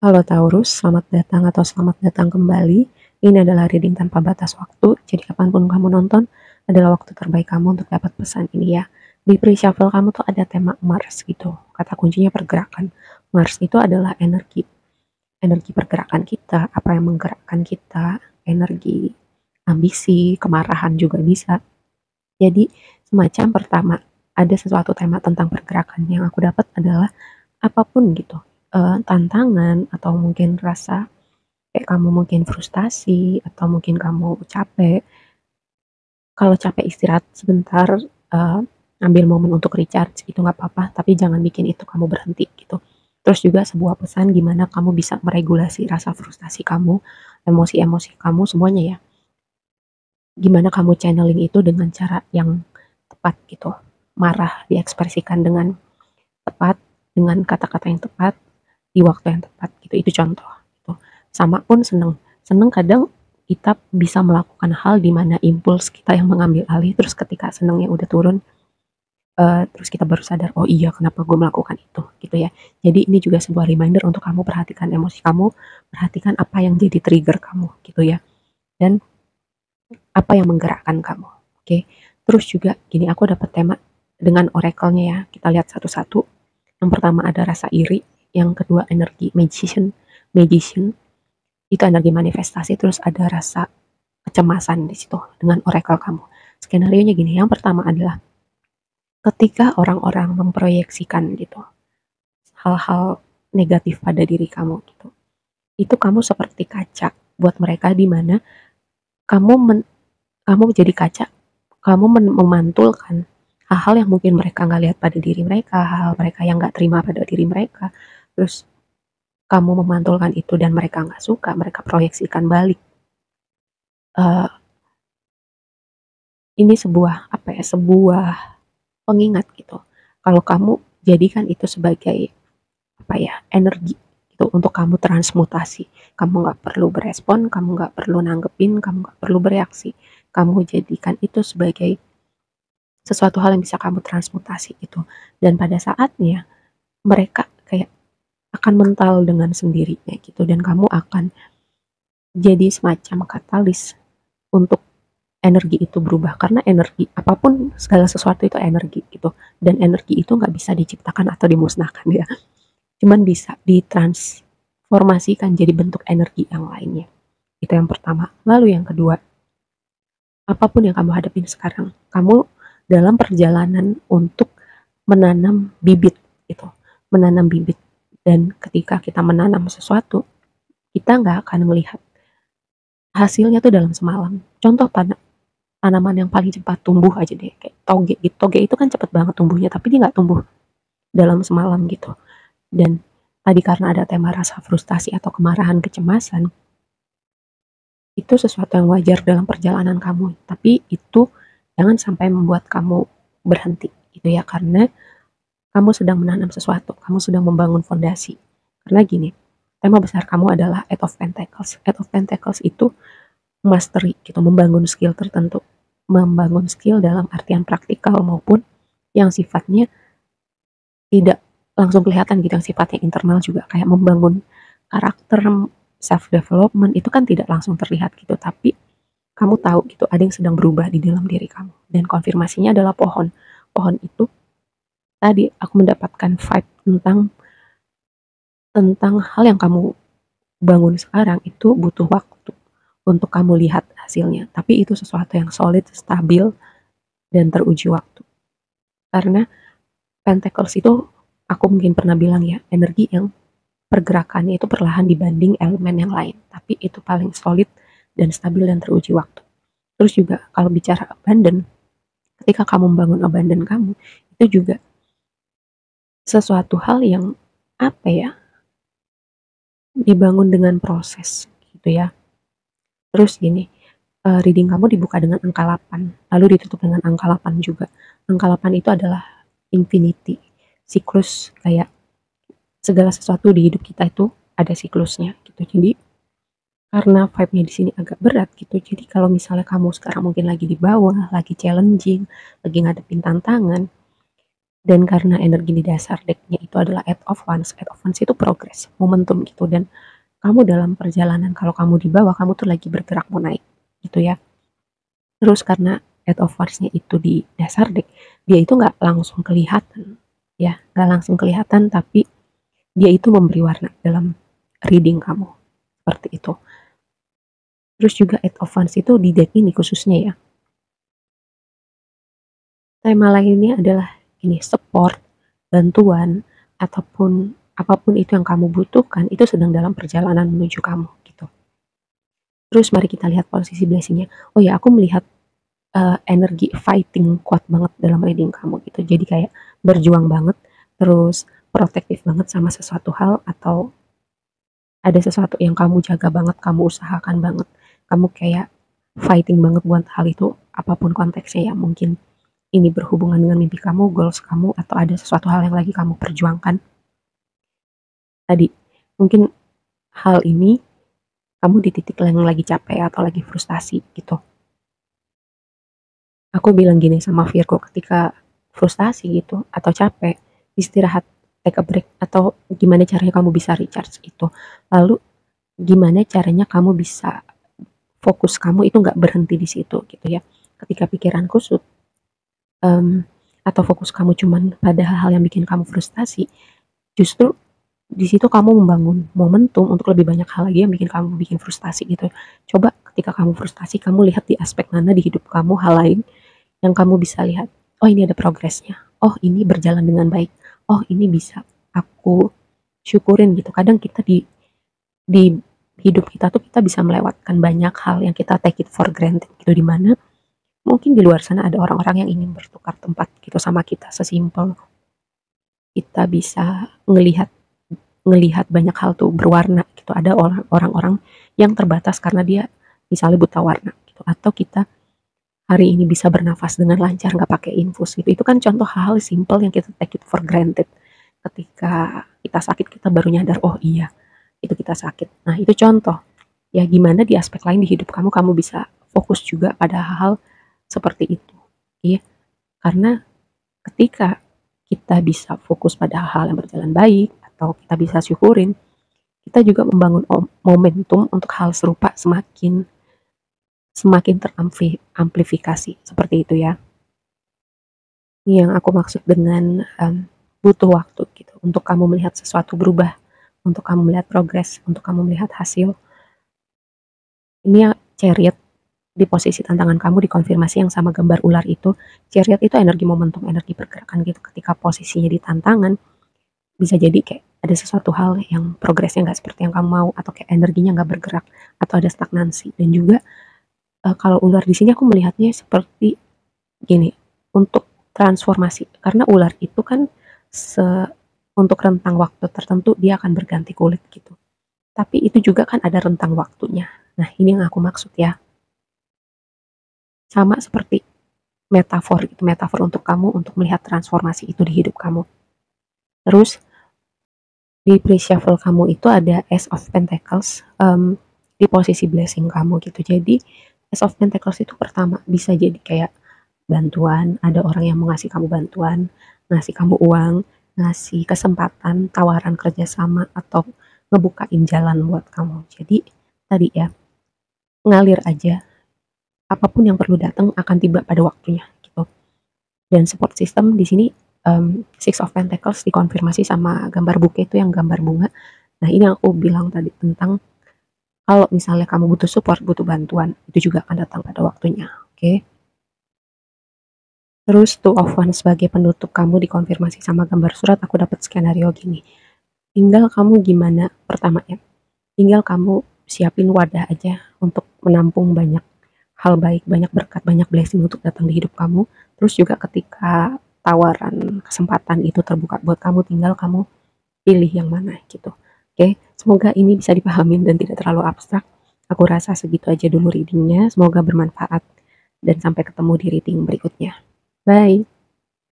Halo Taurus, selamat datang atau selamat datang kembali. Ini adalah reading tanpa batas waktu, jadi kapanpun kamu nonton adalah waktu terbaik kamu untuk dapat pesan ini ya. Di pre-shuffle kamu tuh ada tema Mars gitu, kata kuncinya pergerakan. Mars itu adalah energi, energi pergerakan kita, apa yang menggerakkan kita, energi, ambisi, kemarahan juga bisa. Jadi semacam pertama, ada sesuatu tema tentang pergerakan yang aku dapat adalah apapun gitu, tantangan atau mungkin rasa kayak kamu mungkin frustasi atau mungkin kamu capek. Kalau capek istirahat sebentar, ambil momen untuk recharge itu nggak apa-apa, tapi jangan bikin itu kamu berhenti gitu. Terus juga sebuah pesan gimana kamu bisa meregulasi rasa frustasi kamu, emosi-emosi kamu semuanya ya. Gimana kamu channeling itu dengan cara yang tepat gitu. Marah diekspresikan dengan tepat, dengan kata-kata yang tepat, di waktu yang tepat gitu. Itu contoh gitu. Sama pun seneng. Seneng kadang kita bisa melakukan hal di mana impuls kita yang mengambil alih, terus ketika senengnya udah turun, terus kita baru sadar, oh iya kenapa gue melakukan itu gitu ya. Jadi ini juga sebuah reminder untuk kamu perhatikan emosi kamu, perhatikan apa yang jadi trigger kamu gitu ya, dan apa yang menggerakkan kamu. Oke, terus juga gini, aku dapat tema dengan oracle-nya ya, kita lihat satu-satu. Yang pertama ada rasa iri, yang kedua energi magician itu energi manifestasi, terus ada rasa kecemasan di situ dengan oracle kamu. Skenario nya gini, yang pertama adalah ketika orang-orang memproyeksikan gitu hal-hal negatif pada diri kamu gitu, itu kamu seperti kaca buat mereka, di mana kamu kamu jadi kaca, kamu memantulkan hal-hal yang mungkin mereka nggak lihat pada diri mereka, hal-hal mereka yang nggak terima pada diri mereka, terus kamu memantulkan itu dan mereka nggak suka, mereka proyeksikan balik. Uh, ini sebuah apa ya, sebuah pengingat gitu. Kalau kamu jadikan itu sebagai apa ya, energi itu untuk kamu transmutasi. Kamu nggak perlu berespon, kamu nggak perlu nanggepin, kamu nggak perlu bereaksi. Kamu jadikan itu sebagai sesuatu hal yang bisa kamu transmutasi itu. Dan pada saatnya mereka kayak akan mental dengan sendirinya gitu, dan kamu akan jadi semacam katalis untuk energi itu berubah, karena energi apapun segala sesuatu itu energi gitu, dan energi itu nggak bisa diciptakan atau dimusnahkan ya, cuman bisa ditransformasikan jadi bentuk energi yang lainnya. Itu yang pertama. Lalu yang kedua, apapun yang kamu hadapin sekarang, kamu dalam perjalanan untuk menanam bibit gitu, menanam bibit. Dan ketika kita menanam sesuatu, kita nggak akan melihat hasilnya tuh dalam semalam. Contoh tanaman yang paling cepat tumbuh aja deh, kayak toge gitu. Toge itu kan cepet banget tumbuhnya, tapi dia nggak tumbuh dalam semalam gitu. Dan tadi karena ada tema rasa frustasi atau kemarahan, kecemasan, itu sesuatu yang wajar dalam perjalanan kamu. Tapi itu jangan sampai membuat kamu berhenti gitu ya, karena kamu sedang menanam sesuatu, kamu sedang membangun fondasi. Karena gini, tema besar kamu adalah Eight of Pentacles. Eight of Pentacles itu mastery gitu, membangun skill tertentu. Membangun skill dalam artian praktikal maupun yang sifatnya tidak langsung kelihatan gitu, yang sifatnya internal juga, kayak membangun karakter, self development itu kan tidak langsung terlihat gitu, tapi kamu tahu gitu ada yang sedang berubah di dalam diri kamu. Dan konfirmasinya adalah pohon. Pohon itu tadi aku mendapatkan vibe tentang hal yang kamu bangun sekarang itu butuh waktu untuk kamu lihat hasilnya, tapi itu sesuatu yang solid, stabil, dan teruji waktu. Karena Pentacles itu, aku mungkin pernah bilang ya, energi yang pergerakannya itu perlahan dibanding elemen yang lain, tapi itu paling solid dan stabil dan teruji waktu. Terus juga kalau bicara abundant, ketika kamu membangun abundant kamu, itu juga sesuatu hal yang apa ya, dibangun dengan proses gitu ya. Terus gini, reading kamu dibuka dengan angka 8, lalu ditutup dengan angka 8 juga. Angka 8 itu adalah infinity, siklus, kayak segala sesuatu di hidup kita itu ada siklusnya gitu. Jadi karena vibe-nya di sini agak berat gitu. Jadi kalau misalnya kamu sekarang mungkin lagi di bawah, lagi challenging, lagi ngadepin tantangan, Dan karena energi di dasar decknya itu adalah Eight of Wands itu progress, momentum gitu. Dan kamu dalam perjalanan, kalau kamu di bawah, kamu tuh lagi bergerak mau naik gitu ya. Terus karena Eight of Wands-nya itu di dasar deck, dia itu nggak langsung kelihatan, ya, nggak langsung kelihatan, tapi dia itu memberi warna dalam reading kamu, seperti itu. Terus juga Eight of Wands itu di deck ini khususnya ya, tema lainnya adalah ini, support, bantuan, ataupun apapun itu yang kamu butuhkan, itu sedang dalam perjalanan menuju kamu gitu. Terus mari kita lihat posisi blessingnya. Oh ya, aku melihat energi fighting kuat banget dalam reading kamu gitu. Jadi kayak berjuang banget, terus protektif banget sama sesuatu hal, atau ada sesuatu yang kamu jaga banget, kamu usahakan banget. Kamu kayak fighting banget buat hal itu, apapun konteksnya ya. Mungkin ini berhubungan dengan mimpi kamu, goals kamu, atau ada sesuatu hal yang lagi kamu perjuangkan. Tadi, mungkin hal ini kamu di titik yang lagi capek atau lagi frustasi gitu. Aku bilang gini sama Virgo, ketika frustasi gitu atau capek, istirahat, take a break, atau gimana caranya kamu bisa recharge itu. Lalu gimana caranya kamu bisa fokus kamu itu nggak berhenti di situ gitu ya. Ketika pikiran kusut, atau fokus kamu cuman pada hal-hal yang bikin kamu frustasi, justru di situ kamu membangun momentum untuk lebih banyak hal lagi yang bikin kamu bikin frustasi gitu. Coba ketika kamu frustasi, kamu lihat di aspek mana di hidup kamu hal lain yang kamu bisa lihat. Oh, ini ada progresnya. Oh, ini berjalan dengan baik. Oh, ini bisa aku syukurin gitu. Kadang kita di hidup kita tuh kita bisa melewatkan banyak hal yang kita take it for granted gitu, di mana mungkin di luar sana ada orang-orang yang ingin bertukar tempat gitu sama kita. Sesimpel kita bisa ngelihat ngelihat banyak hal tuh berwarna gitu. Ada orang-orang yang terbatas karena dia misalnya buta warna gitu, atau kita hari ini bisa bernafas dengan lancar nggak pakai infus gitu. Itu kan contoh hal simple yang kita take it for granted. Ketika kita sakit, kita baru nyadar, oh iya itu kita sakit. Nah, itu contoh ya, gimana di aspek lain di hidup kamu kamu bisa fokus juga pada hal-hal seperti itu. Iya, karena ketika kita bisa fokus pada hal yang berjalan baik, atau kita bisa syukurin, kita juga membangun momentum untuk hal serupa semakin semakin teramplifikasi, seperti itu ya. Ini yang aku maksud dengan butuh waktu gitu untuk kamu melihat sesuatu berubah, untuk kamu melihat progres, untuk kamu melihat hasil. Ini ya, chariot di posisi tantangan kamu dikonfirmasi yang sama gambar ular itu. Chariot itu energi momentum, energi pergerakan gitu. Ketika posisinya di tantangan, bisa jadi kayak ada sesuatu hal yang progresnya nggak seperti yang kamu mau, atau kayak energinya nggak bergerak, atau ada stagnansi. Dan juga kalau ular di sini aku melihatnya seperti gini, untuk transformasi. Karena ular itu kan untuk rentang waktu tertentu dia akan berganti kulit gitu. Tapi itu juga kan ada rentang waktunya. Nah, ini yang aku maksud ya. Sama seperti metafor gitu, metafor untuk kamu untuk melihat transformasi itu di hidup kamu. Terus di pre-shuffle kamu itu ada Ace of Pentacles di posisi blessing kamu gitu. Jadi Ace of Pentacles itu pertama bisa jadi kayak bantuan, ada orang yang mau ngasih kamu bantuan, ngasih kamu uang, ngasih kesempatan, tawaran kerjasama, atau ngebukain jalan buat kamu. Jadi tadi ya, ngalir aja, apapun yang perlu datang akan tiba pada waktunya gitu. Dan support system di sini Six of Pentacles dikonfirmasi sama gambar bouquet itu yang gambar bunga. Nah, ini yang aku bilang tadi tentang kalau misalnya kamu butuh support, butuh bantuan, itu juga akan datang pada waktunya. Oke. Terus Two of Wands sebagai penutup kamu dikonfirmasi sama gambar surat. Aku dapat skenario gini. Tinggal kamu gimana, pertama ya, tinggal kamu siapin wadah aja untuk menampung banyak hal baik, banyak berkat, banyak blessing untuk datang di hidup kamu. Terus juga ketika tawaran kesempatan itu terbuka buat kamu, tinggal kamu pilih yang mana gitu. Oke, semoga ini bisa dipahamin dan tidak terlalu abstrak. Aku rasa segitu aja dulu readingnya. Semoga bermanfaat dan sampai ketemu di reading berikutnya. Bye.